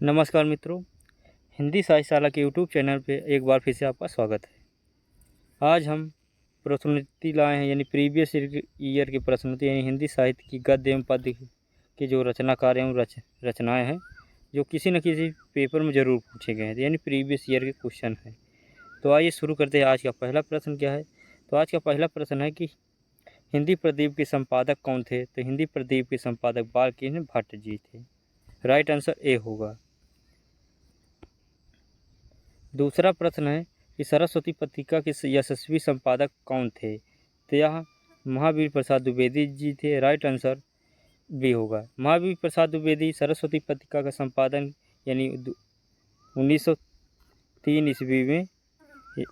नमस्कार मित्रों, हिंदी साहित्यशाला के यूट्यूब चैनल पे एक बार फिर से आपका स्वागत है। आज हम प्रश्नोत्तरी लाए हैं, यानी प्रीवियस ईयर के प्रश्नोत्तरी, यानी हिंदी साहित्य की गद्य एवं पद्य के जो रचनाकार एवं रचनाएँ हैं जो किसी न किसी पेपर में ज़रूर पूछे गए हैं, यानी प्रीवियस ईयर के क्वेश्चन हैं। तो आइए शुरू करते हैं। आज का पहला प्रश्न क्या है? तो आज का पहला प्रश्न है कि हिंदी प्रदीप के संपादक कौन थे? तो हिंदी प्रदीप के संपादक बालकृष्ण भट्ट जी थे। राइट आंसर ए होगा। दूसरा प्रश्न है कि सरस्वती पत्रिका के यशस्वी संपादक कौन थे? तो यह महावीर प्रसाद द्विवेदी जी थे। राइट आंसर बी होगा। महावीर प्रसाद द्विवेदी सरस्वती पत्रिका का संपादन यानी 1903 ईस्वी में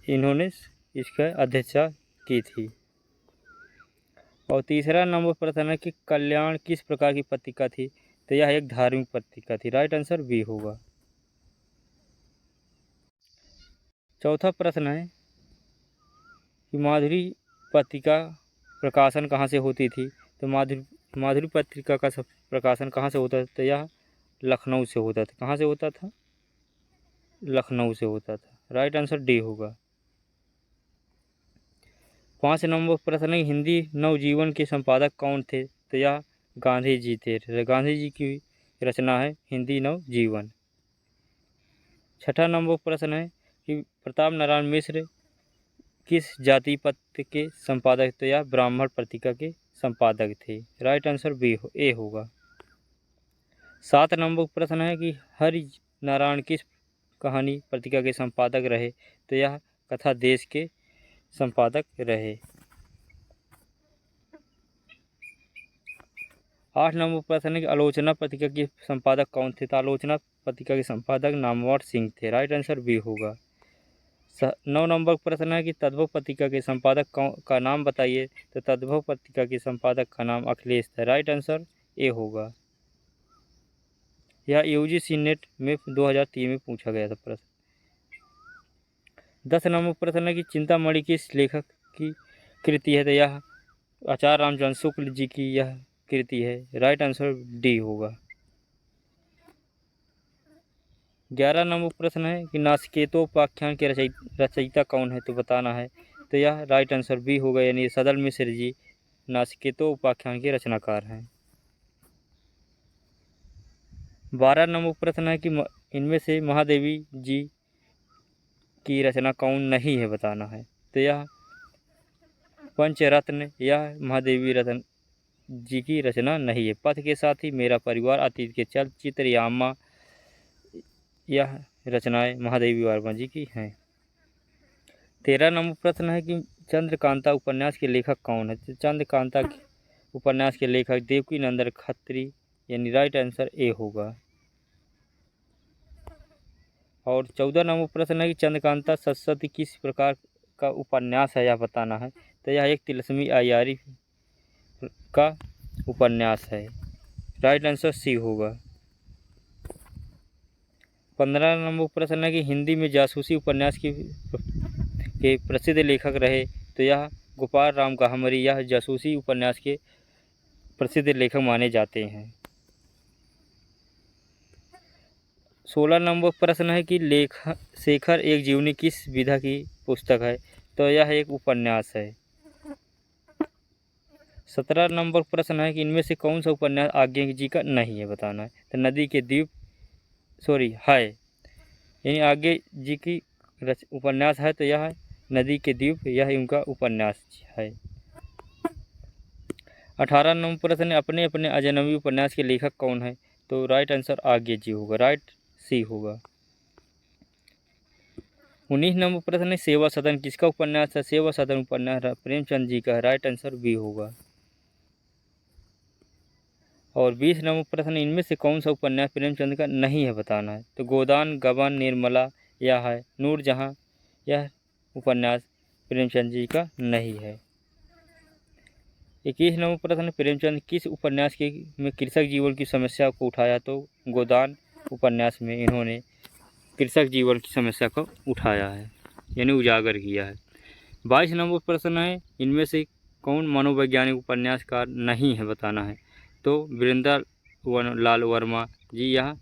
इन्होंने इसका अध्यक्षता की थी। और तीसरा नंबर प्रश्न है कि कल्याण किस प्रकार की पत्रिका थी? तो यह एक धार्मिक पत्रिका थी। राइट आंसर बी होगा। चौथा प्रश्न है कि माधुरी पत्रिका प्रकाशन कहाँ से होती थी? तो माधुरी पत्रिका का प्रकाशन कहाँ से होता था? तो यह लखनऊ से होता था। कहाँ से होता था? लखनऊ से होता था। राइट आंसर डी होगा। 5 नंबर प्रश्न है हिंदी नवजीवन के संपादक कौन थे? तो यह गांधी जी थे। गांधी जी की रचना है हिंदी नवजीवन। 6ठा नंबर प्रश्न है कि प्रताप नारायण मिश्र किस जाति पत्र के संपादक? तो यह ब्राह्मण पत्रिका के संपादक थे। राइट आंसर ए होगा। 7 नंबर प्रश्न है कि हरि नारायण किस कहानी पत्रिका के संपादक रहे? तो यह कथा देश के संपादक रहे। 8 नंबर प्रश्न है कि आलोचना पत्रिका के संपादक कौन थे? तो आलोचना पत्रिका के संपादक नामवर सिंह थे। राइट आंसर बी होगा। 9 नंबर प्रश्न है कि तद्भव पत्रिका के संपादक का नाम बताइए? तो तद्भव पत्रिका के संपादक का नाम अखिलेश था। राइट आंसर ए होगा। यह यूजीसी नेट में 2003 में पूछा गया था प्रश्न। 10 नंबर प्रश्न है कि चिंतामणि किस लेखक की कृति है? तो यह आचार्य रामचंद्र शुक्ल जी की यह कृति है। राइट आंसर डी होगा। 11 नंबर प्रश्न है कि नासिकेतोपाख्यान के रचयिता कौन है? तो बताना है। तो यह राइट आंसर बी होगा, यानी सदल मिश्र जी नासिकेतोपाख्यान के रचनाकार हैं। 12 नंबर प्रश्न है कि इनमें से महादेवी जी की रचना कौन नहीं है? बताना है। तो यह पंचरत्न यह महादेवी रत्न जी की रचना नहीं है। पथ के साथ ही मेरा परिवार, अतीत के चलचित्र, यामा, यह रचनाएं महादेवी वर्मा जी की हैं। 13 नंबर प्रश्न है कि चंद्रकांता उपन्यास के लेखक कौन है? तो चंद्रकांता उपन्यास के लेखक देवकी नंदन खत्री, यानी राइट आंसर ए होगा। और 14 नंबर प्रश्न है कि चंद्रकांता सरस्वती किस प्रकार का उपन्यास है? यह बताना है। तो यह एक तिलस्मी अय्यारी का उपन्यास है। राइट आंसर सी होगा। 15 नंबर प्रश्न है कि हिंदी में जासूसी उपन्यास के प्रसिद्ध लेखक रहे? तो यह गोपाल राम गहमरी यह जासूसी उपन्यास के प्रसिद्ध लेखक माने जाते हैं। 16 नंबर प्रश्न है कि शेखर एक जीवनी किस विधा की पुस्तक है? तो यह एक उपन्यास है। 17 नंबर प्रश्न है कि इनमें से कौन सा उपन्यास आज्ञा जी का नहीं है? बताना है। तो नदी के द्वीप है, यानी आज्ञा जी की उपन्यास है। तो यह नदी के द्वीप यह उनका उपन्यास है। 18 नंबर प्रश्न है अपने अपने अजनबी उपन्यास के लेखक कौन है? तो राइट आंसर आज्ञा जी होगा। राइट सी होगा। 19 नंबर प्रश्न है सेवा सदन किसका उपन्यास है? सेवा सदन उपन्यास प्रेमचंद जी का है। राइट आंसर बी होगा। और 20 नंबर प्रश्न इनमें से कौन सा उपन्यास प्रेमचंद का नहीं है? बताना है। तो गोदान, गबन, निर्मला यह है नूरजहां यह उपन्यास प्रेमचंद जी का नहीं है। 21 नंबर प्रश्न प्रेमचंद किस उपन्यास में कृषक जीवन की समस्या को उठाया? तो गोदान उपन्यास में इन्होंने कृषक जीवन की समस्या को उठाया है, यानी उजागर किया है। 22 नंबर प्रश्न है इनमें से कौन मनोवैज्ञानिक उपन्यासकार नहीं है? बताना है। तो वृंदा लाल वर्मा जी यह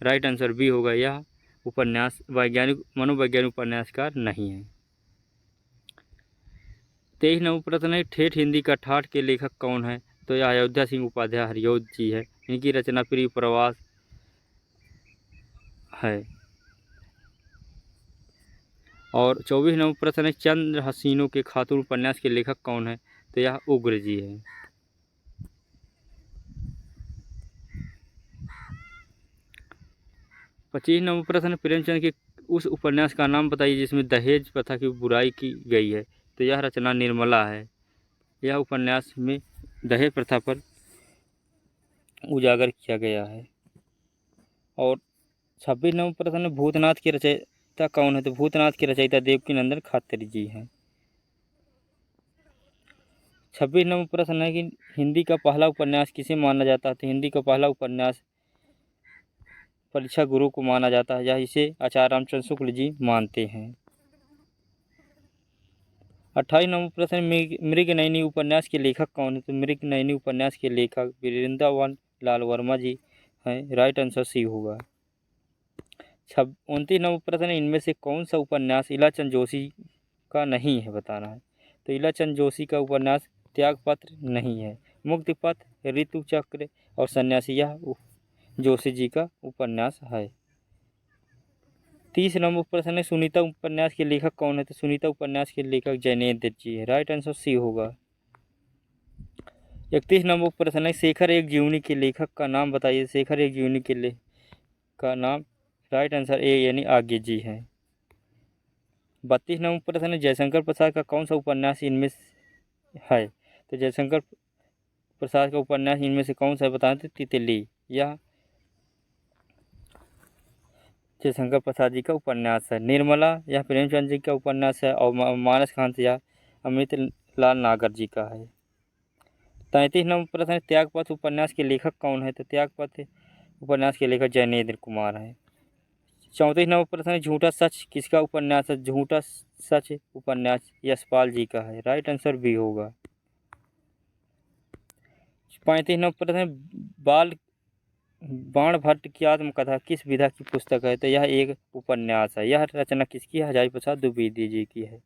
राइट आंसर बी होगा, यह उपन्यास वैज्ञानिक मनोवैज्ञानिक उपन्यासकार नहीं है। 23 नंबर प्रश्न है, ठेठ हिंदी का ठाठ के लेखक कौन है? तो यह अयोध्या सिंह उपाध्याय हरिऔध जी है। इनकी रचना प्रिय प्रवास है। और 24 नंबर प्रश्न है, चंद्र हसीनों के खातून उपन्यास के लेखक कौन है? तो यह उग्र जी है। 25 नंबर प्रश्न, प्रेमचंद के उस उपन्यास का नाम बताइए जिसमें दहेज प्रथा की बुराई की गई है। तो यह रचना निर्मला है। यह उपन्यास में दहेज प्रथा पर उजागर किया गया है। और 26 नंबर प्रश्न है, भूतनाथ के रचयिता कौन है? तो भूतनाथ के रचयिता देवकीनंदन खत्री जी हैं। 26 नंबर प्रश्न है कि हिंदी का पहला उपन्यास किसे माना जाता है? तो हिंदी का पहला उपन्यास परीक्षा गुरु को माना जाता है, या इसे आचार्य रामचंद्र शुक्ल जी मानते हैं। 28 नंबर प्रश्न, मृगनयनी उपन्यास के लेखक कौन है? तो मृगनयनी उपन्यास के लेखक वृंदावन लाल वर्मा जी हैं। राइट आंसर सी होगा। 29 नंबर प्रश्न, इनमें से कौन सा उपन्यास इलाचंद जोशी का नहीं है? बताना है। तो इलाचंद जोशी का उपन्यास त्यागपत्र नहीं है। मुक्ति पथ, ऋतु चक्र और सन्यासी यह जोशी जी का उपन्यास है। 30 नंबर प्रश्न है, सुनीता उपन्यास के लेखक कौन है? तो सुनीता उपन्यास के लेखक जैनेन्द्र जी है। राइट आंसर सी होगा। 31 नंबर प्रश्न है, शेखर एक जीवनी के लेखक का नाम बताइए। शेखर एक जीवनी के लेखक का नाम राइट आंसर ए यानी आगे जी है। 32 नंबर प्रश्न है, जयशंकर प्रसाद का कौन सा उपन्यास इनमें है? तो जयशंकर प्रसाद का उपन्यास इनमें से कौन सा बताएं? तो तितली यह जयशंकर प्रसाद जी का उपन्यास है। निर्मला यह प्रेमचंद जी का उपन्यास है। और मानस खांत यह अमृत लाल नागर जी का है। 33 नंबर प्रश्न है, त्यागपथ उपन्यास के लेखक कौन है? तो त्यागपथ उपन्यास के लेखक जैनेन्द्र कुमार है। 34 नंबर प्रश्न है, झूठा सच किसका उपन्यास है? झूठा सच उपन्यास यशपाल जी का है। राइट आंसर बी होगा। 35 नंबर प्रश्न है, बाल बाण भट्ट की आत्मकथा किस विधा की पुस्तक है? तो यह एक उपन्यास है। यह रचना किसकी है? हजारी प्रसाद द्विवेदी जी की है।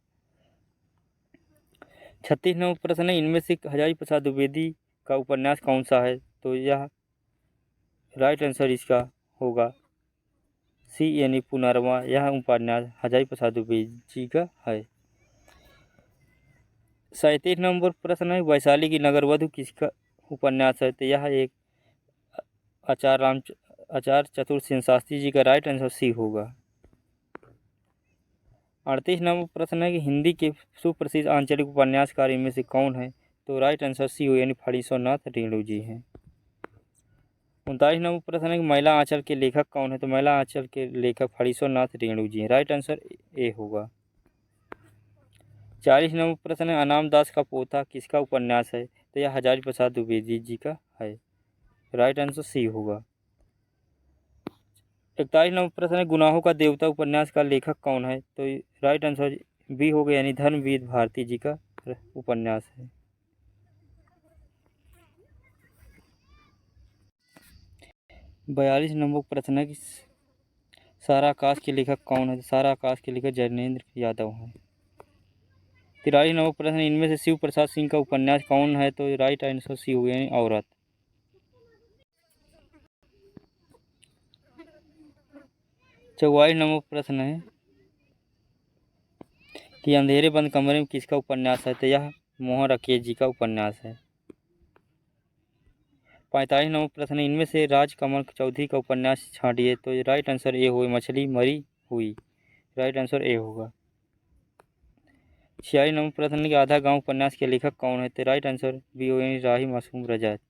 36 नंबर प्रश्न है, इनमें से हजारी प्रसाद द्विवेदी का उपन्यास कौन सा है? तो यह राइट आंसर इसका होगा सी यानी पुनर्वा। यह उपन्यास हजारी प्रसाद द्विवेदी जी का है। 37 नंबर प्रश्न है, वैशाली की नगरवधु किसका उपन्यास है? तो यह एक आचार्य चतुर सेन शास्त्री जी का। राइट आंसर सी होगा। 38 नंबर प्रश्न है कि हिंदी के सुप्रसिद्ध आंचलिक उपन्यासकार इनमें से कौन है? तो राइट आंसर सी हो यानी फणीश्वरनाथ रेणु जी हैं। 39 नंबर प्रश्न है कि महिला आंचल के लेखक कौन है? तो महिला आंचल के लेखक फणीश्वरनाथ रेणु जी हैं। राइट आंसर ए होगा। 40 नंबर प्रश्न है, अनाम दास का पोथा किसका उपन्यास है? तो यह हजारी प्रसाद द्विवेदी जी का है। राइट आंसर सी होगा। 41 नंबर प्रश्न है, गुनाहों का देवता उपन्यास का लेखक कौन है? तो राइट आंसर बी हो गया यानी धर्मवीर भारती जी का उपन्यास है। 42 नंबर प्रश्न है कि सारा आकाश के लेखक कौन है? सारा आकाश के लेखक जैनेन्द्र यादव हैं। 43 नंबर प्रश्न, इनमें से शिव प्रसाद सिंह का उपन्यास कौन है? तो राइट आंसर सी हो गया यानी औरत। 44 नंबर प्रश्न है कि अंधेरे बंद कमरे में किसका उपन्यास है? तो यह मोहन राकेश जी का उपन्यास है। 45 नंबर प्रश्न है, इनमें से राजकमल चौधरी का उपन्यास छांटिए। तो राइट आंसर ए हो मछली मरी हुई। राइट आंसर ए होगा। 46 नंबर प्रश्न है कि आधा गांव उपन्यास के लेखक कौन है? तो राइट आंसर बी हो यानी राही मासूम रजत।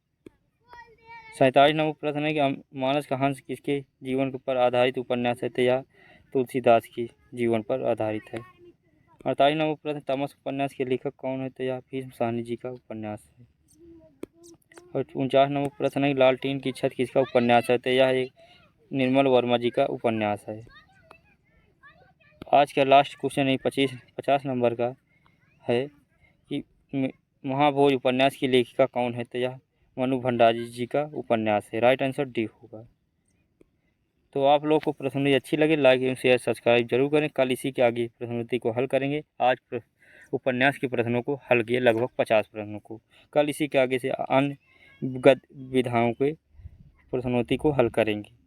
47 नंबर प्रश्न है कि मानस का हंस किसके जीवन पर आधारित उपन्यास है? तो यह तुलसीदास की जीवन पर आधारित है। 48 नंबर प्रश्न, तमस उपन्यास के लेखक कौन है? तो यह भीष्म साहनी जी का उपन्यास है। और 49 नंबर प्रश्न है, लालटेन की छत किसका उपन्यास है? तो यह एक निर्मल वर्मा जी का उपन्यास है। आज का लास्ट क्वेश्चन है 50 नंबर का है कि महाभोज उपन्यास की लेखिका कौन है? तो यह मनु भंडारी जी का उपन्यास है। राइट आंसर डी होगा। तो आप लोग को प्रश्नोत्तरी अच्छी लगे लाइक एवं शेयर सब्सक्राइब जरूर करें। कल इसी के आगे प्रश्नोत्तरी को हल करेंगे। आज उपन्यास के प्रश्नों को हल किए, लगभग 50 प्रश्नों को। कल इसी के आगे से अन्य विधाओं के प्रश्नोत्तरी को हल करेंगे।